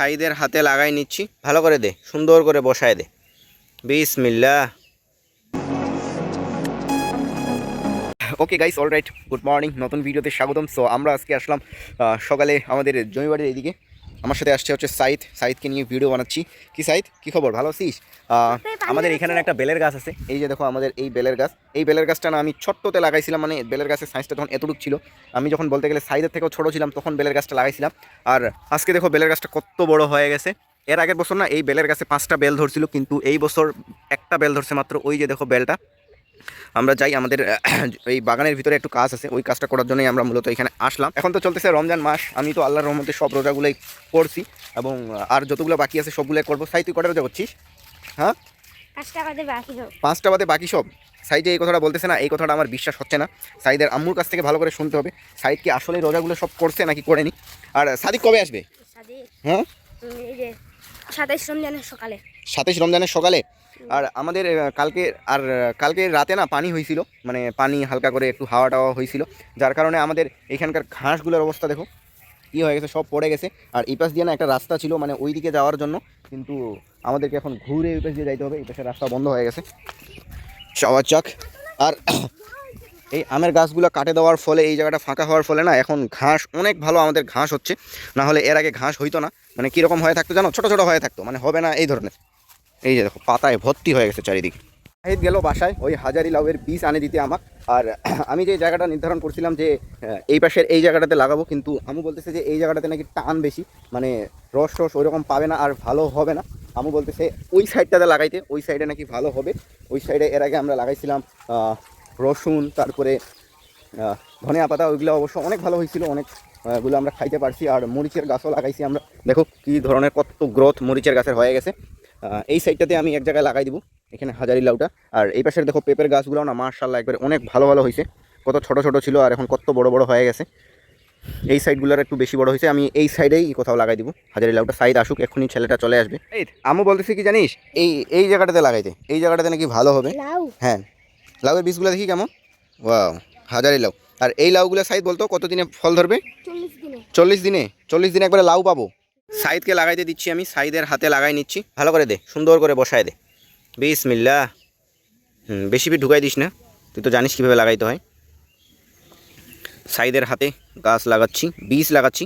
সাইদের হাতে লাগাই নিচ্ছি, ভালো করে দে, সুন্দর করে বসায় দে। বিসমিল্লাহ। Okay guys, alright, good morning, নতুন ভিডিওতে স্বাগতম। সো আমরা আজকে আসলাম সকালে আমাদের জমিবাড়ির এইদিকে। আমার সাথে আসছে হচ্ছে সাইদকে নিয়ে ভিডিও বানাচ্ছি। কি সাইদ, কি খবর, ভালো আছিস? আমাদের এখানে একটা বেলের গাছ আছে, এই যে দেখো আমাদের এই বেলের গাছটা না আমি ছোট্টতে লাগাইছিলাম, মানে বেলের গাছের সাইজটা তখন এতটুকু ছিল। আমি যখন বলতে গেলে সাইদের থেকেও ছোটো ছিলাম তখন বেলের গাছটা লাগাইছিলাম। আর আজকে দেখো বেলের গাছটা কত বড় হয়ে গেছে। এর আগের বছর না এই বেলের গাছে 5টা বেল ধরছিল, কিন্তু এই বছর একটা বেল ধরছে মাত্র। ওই যে দেখো বেলটা। আমরা যাই, আমাদের এই বাগানের ভিতরে একটু কাজ আছে, ওই কাজটা করার জন্যই আমরা মূলত এখানে আসলাম। এখন তো চলতেছে রমজান মাস, আমি তো আল্লাহর রহমতে সব রোজাগুলোই করছি এবং আর যতগুলো বাকি আছে সবগুলোই করবো। সাই, তুই কটা রোজা করছিস? হ্যাঁ, 5টা বাদে বাকি সব। সাইড এই কথাটা বলতেছে না, এই কথাটা আমার বিশ্বাস হচ্ছে না। সাইদের আম্মুর কাছ থেকে ভালো করে শুনতে হবে, সাইদ কি আসলে রোজাগুলো সব করছে নাকি করেনি। আর সাদিক কবে আসবে? হ্যাঁ, 27 রমজানের সকালে। আর আমাদের কালকে রাতে না পানি হয়েছিল, মানে পানি হালকা করে একটু হাওয়া টাওয়া হয়েছিল, যার কারণে আমাদের এখানকার ঘাসগুলোর অবস্থা দেখো কী হয়ে গেছে, সব পড়ে গেছে। আর এই পাশ দিয়ে না একটা রাস্তা ছিল, মানে ওই দিকে যাওয়ার জন্য, কিন্তু আমাদেরকে এখন ঘুরে এই পাশ দিয়ে যাইতে হবে। এই পাশে রাস্তা বন্ধ হয়ে গেছে, যাওয়া যাক। আর এই আমের গাছগুলো কাটে দেওয়ার ফলে এই জায়গাটা ফাঁকা হওয়ার ফলে না এখন ঘাস অনেক ভালো আমাদের ঘাস হচ্ছে। না হলে এর আগে ঘাস হইতো না, মানে কীরকম হয়ে থাকতো জানো, ছোটো ছোটো হয়ে থাকতো, মানে হবে না এই ধরনের। এই যে দেখো পাতায় ভর্তি হয়ে গেছে চারিদিকে। শাহিদ গেল বাসায় ওই হাজারি লাউয়ের বীজ আনে দিতে আমাকে। আর আমি যে জায়গাটা নির্ধারণ করছিলাম যে এই পাশের এই জায়গাটাতে লাগাবো, কিন্তু আমু বলতেছে যে এই জায়গাটাতে নাকি টান বেশি, মানে রস ওইরকম পাবে না আর ভালো হবে না। আমু বলতেছে ওই সাইডটাতে লাগাইতে, ওই সাইডে নাকি ভালো হবে। ওই সাইডে এর আগে আমরা লাগাইছিলাম রসুন, তারপরে ধনিয়া পাতা, ওইগুলো অবশ্য অনেক ভালো হয়েছিল, অনেকগুলো আমরা খাইতে পারছি। আর মরিচের গাছও লাগাইছি আমরা, দেখো কী ধরনের কত গ্রোথ মরিচের গাছের হয়ে গেছে। এই সাইডটাতে আমি এক জায়গায় লাগাই দিব, এখানে হাজারি লাউটা। আর এই পাশের দেখো পেঁপের গাছগুলো না মাশাআল্লাহ একবারে অনেক ভালো ভালো হয়েছে। কত ছোট ছোট ছিল আর এখন কত বড় বড় হয়ে গেছে। এই সাইডগুলোর একটু বেশি বড় হয়েছে, আমি এই সাইডেই কোথাও লাগাই দিব হাজারি লাউটা। সাইড আসুক, এক্ষুনি ছেলেটা চলে আসবে। এই আমু বলতেছি কি জানিস, এই জায়গাটাতে লাগাইতে, এই জায়গাটাতে নাকি ভালো হবে। হ্যাঁ, লাউয়ের বীজগুলো দেখি কেমন, ওয়াও, হাজারি লাউ। আর এই লাউগুলো সাইড বলতো কতদিনে ফল ধরবে? 40 দিনে। 40 দিনে একবারে লাউ পাবো। সাইদকে লাগাইতে দিচ্ছি আমি, সাইদের হাতে লাগাই নিচ্ছি, ভালো করে দে, সুন্দর করে বসায় দে। বিসমিল্লাহ। বেশি ঢুকাই দিস না, তুই তো জানিস কীভাবে লাগাইতে হয়। সাইদের হাতে গাছ লাগাচ্ছি, বীজ লাগাচ্ছি।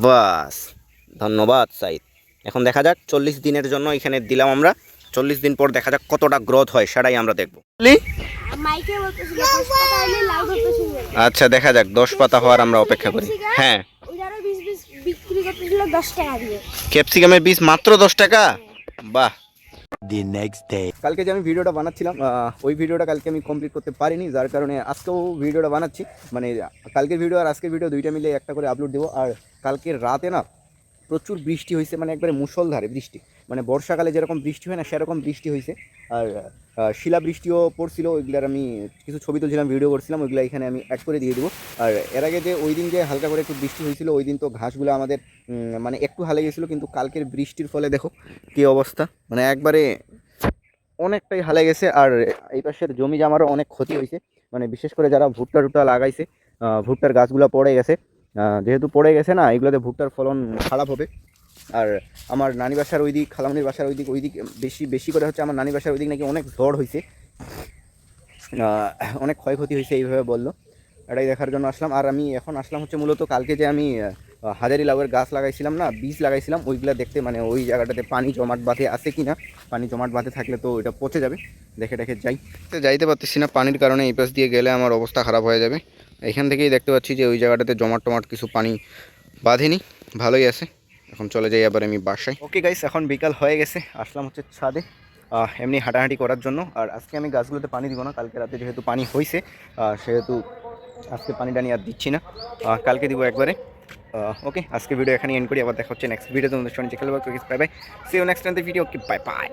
বাস, ধন্যবাদ সাইদ। এখন দেখা যাক 40 দিনের জন্য এখানে দিলাম আমরা। 40 দিন পর দেখা যাক কতটা গ্রোথ হয়, সেটাই আমরা দেখবো। আচ্ছা, দেখা যাক 10 পাতা হওয়ার আমরা অপেক্ষা করি। হ্যাঁ, ক্যাপসিকামের বীজ মাত্র 10 টাকা, বাহ। কালকে যে আমি ভিডিওটা বানাচ্ছিলাম, ওই ভিডিওটা কালকে আমি কমপ্লিট করতে পারিনি, যার কারণে আজকেও ভিডিওটা বানাচ্ছি। মানে কালকের ভিডিও আর আজকের ভিডিও দুইটা মিলে একটা করে আপলোড দেবো। আর কালকের রাতে না প্রচুর বৃষ্টি হয়েছে, মানে একবারে মুষলধারে বৃষ্টি, মানে বর্ষাকালে যেরকম বৃষ্টি হয় না সেরকম বৃষ্টি হয়েছে। আর শিলা বৃষ্টিও পড়ছিল, ওইগুলার আমি কিছু ছবি তুলছিলাম, ভিডিও করছিলাম, ওইগুলো এখানে আমি অ্যাড করে দিয়ে দেবো। আর এর আগে যে ওই দিন যে হালকা করে একটু বৃষ্টি হয়েছিল, ওই দিন তো ঘাসগুলো আমাদের মানে একটু হালে গেছিলো, কিন্তু কালকের বৃষ্টির ফলে দেখো কী অবস্থা, মানে একবারে অনেকটাই হালে গেছে। আর এই পাশের জমি জামারও অনেক ক্ষতি হয়েছে, মানে বিশেষ করে যারা ভুট্টা টুট্টা লাগাইছে, ভুট্টার গাছগুলো পড়ে গেছে। যেহেতু পড়ে গেছে না, এগুলোতে ভুট্টার ফলন খারাপ হবে। আর আমার নানি বাসার ওই দিক, খালামনির বাসার ওই দিক বেশি করে হচ্ছে আমার নানি বাসার ওই দিক নাকি অনেক ঝড় হয়েছে, অনেক ক্ষয়ক্ষতি হয়েছে এইভাবে বললো। এটাই দেখার জন্য আসলাম। আর আমি এখন আসলাম হচ্ছে মূলত কালকে যে আমি হাজারি লাউয়ের গাছ লাগাইছিলাম না, বীজ লাগাইছিলাম, ওইগুলো দেখতে, মানে ওই জায়গাটাতে পানি জমাট বাঁধে আছে কি না। পানি জমাট বাঁধে থাকলে তো এটা পচে যাবে, দেখে যাইতে পারতেছি না পানির কারণে। এই পাশ দিয়ে গেলে আমার অবস্থা খারাপ হয়ে যাবে। এখান থেকেই দেখতে পাচ্ছি যে ওই জায়গাটাতে জমাট কিছু পানি বাঁধেনি, ভালোই আছে। এখন চলে যাই আবার আমি বাসায়। ওকে গাইস, এখন বিকাল হয়ে গেছে, আসলাম হচ্ছে ছাদে এমনি হাঁটাহাঁটি করার জন্য। আর আজকে আমি গাছগুলোতে পানি দিব না, কালকে রাতে যেহেতু পানি হয়েছে সেহেতু আজকে পানি টানি আর দিচ্ছি না, কালকে দিব একবারে। ওকে, আজকে ভিডিও এখানে এন্ড করি, আবার দেখা হচ্ছে নেক্সট ভিডিও। তোমাদের সঙ্গে bye bye, see you next time the video. Okay, bye by.